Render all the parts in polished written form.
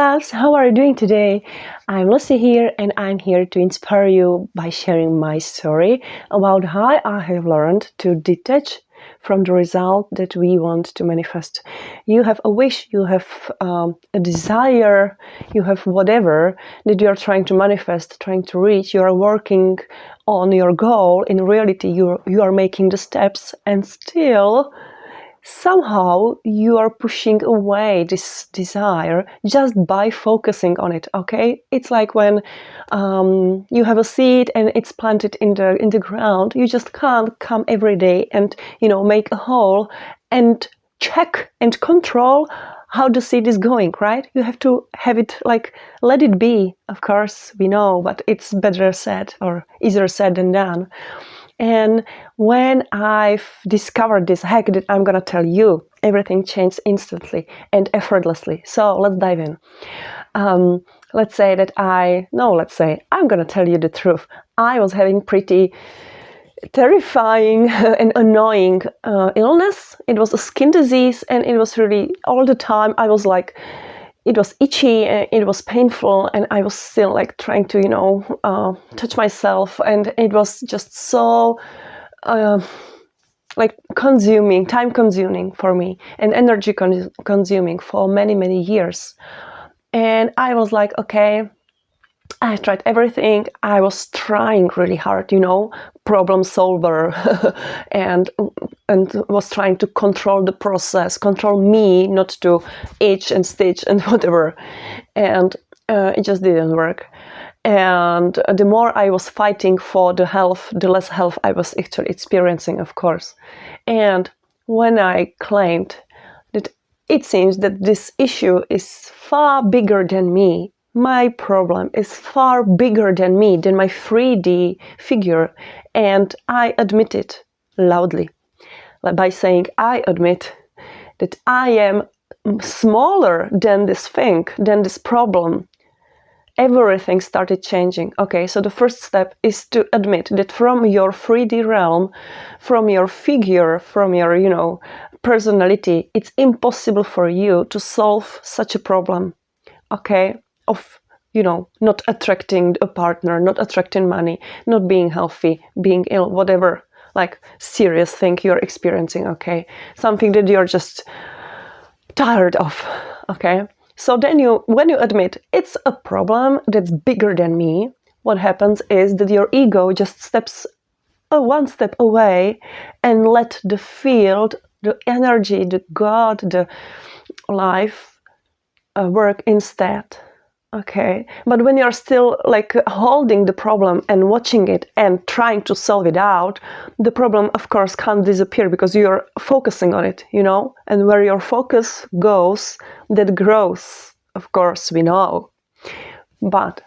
loves, how are you doing today? I'm Lucy here and I'm here to inspire you by sharing my story about how I have learned to detach from the result that we want to manifest. You have a wish, you have a desire, you have whatever that you are trying to manifest, trying to reach. You are working on your goal. In reality, you are making the steps and still somehow you are pushing away this desire just by focusing on it. Okay, it's like when you have a seed and it's planted in the ground. You just can't come every day and make a hole and check and control how the seed is going, right? You have to have it, like, let it be. Of course we know, but it's better said or easier said than done. And when I've discovered this hack that I'm gonna tell you, everything changed instantly and effortlessly. So let's dive in. Let's say I'm gonna tell you the truth. I was having pretty terrifying and annoying illness. It was a skin disease, and it was really all the time. I was like, it was itchy, it was painful, and I was still like trying to touch myself, and it was just so like time consuming for me, and energy consuming for many years. And I was like, okay, I tried everything. I was trying really hard, problem solver, and was trying to control the process, control me, not to itch and stitch and whatever. And it just didn't work. And the more I was fighting for the health, the less health I was actually experiencing, of course. And when I claimed that it seems that this issue is far bigger than me, my problem is far bigger than me, than my 3D figure, and I admit it loudly by saying I admit that I am smaller than this thing, than this problem. Everything started changing. Okay, so the first step is to admit that from your 3D realm, from your figure, from your, personality, it's impossible for you to solve such a problem. Okay, of not attracting a partner, not attracting money, not being healthy, being ill, whatever, like serious thing you're experiencing. Okay, something that you're just tired of. Okay, so then when you admit it's a problem that's bigger than me, what happens is that your ego just steps one step away and let the field, the energy, the God, the life work instead. Okay, but when you're still like holding the problem and watching it and trying to solve it out, the problem of course can't disappear because you're focusing on it, and where your focus goes, that grows, of course, we know. But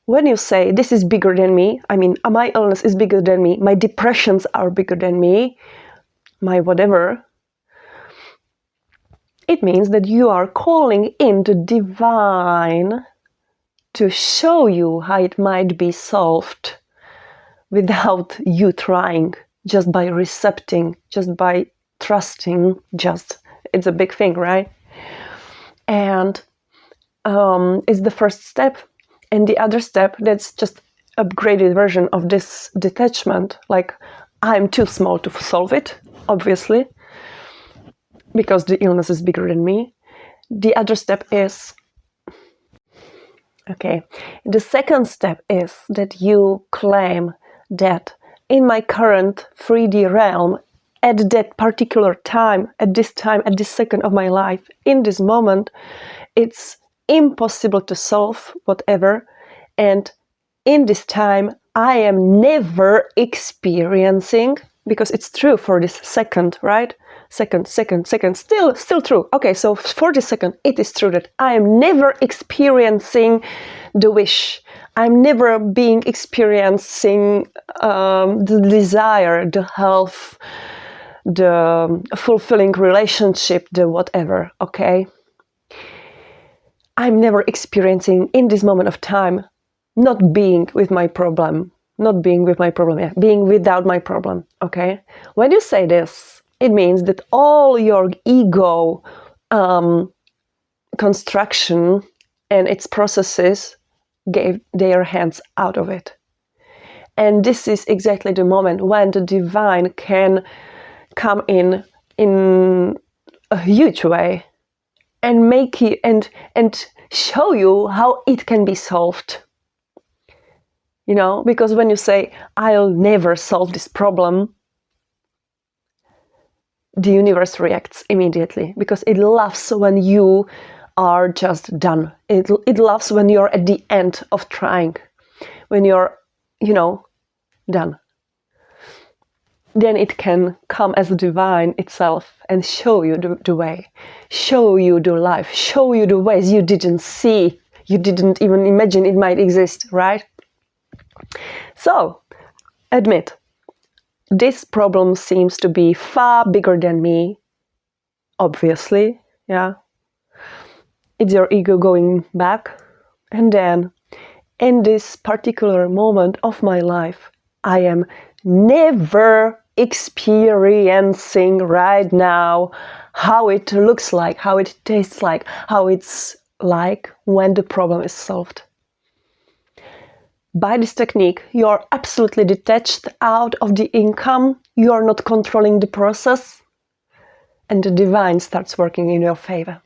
when you say this is bigger than me, I mean, my illness is bigger than me, my depressions are bigger than me, my whatever, it means that you are calling in the divine to show you how it might be solved without you trying, just by recepting, just by trusting. It's a big thing, right? And it's the first step. And the other step, that's just upgraded version of this detachment. Like, I'm too small to solve it, obviously, because the illness is bigger than me. The other step is, okay, the second step is that you claim that in my current 3D realm, at that particular time, at this second of my life, in this moment, it's impossible to solve whatever. And in this time, I am never experiencing, because it's true for this second, right? Second, still true. Okay, so for this second, it is true that I am never experiencing the wish. I'm never experiencing the desire, the health, the fulfilling relationship, the whatever, okay? I'm never experiencing in this moment of time not being with my problem, being without my problem, okay? When you say this, it means that all your ego construction and its processes gave their hands out of it. And this is exactly the moment when the divine can come in a huge way and make you and show you how it can be solved. You know, because when you say, I'll never solve this problem, the universe reacts immediately because it loves when you are just done. It loves when you're at the end of trying, when you're, done. Then it can come as the divine itself and show you the way, show you the life, show you the ways you didn't see, you didn't even imagine it might exist, right? So, admit, this problem seems to be far bigger than me, obviously, yeah. It's your ego going back. And then, in this particular moment of my life, I am never experiencing right now how it looks like, how it tastes like, how it's like when the problem is solved. By this technique, you're absolutely detached out of the income, you're not controlling the process, and the divine starts working in your favor.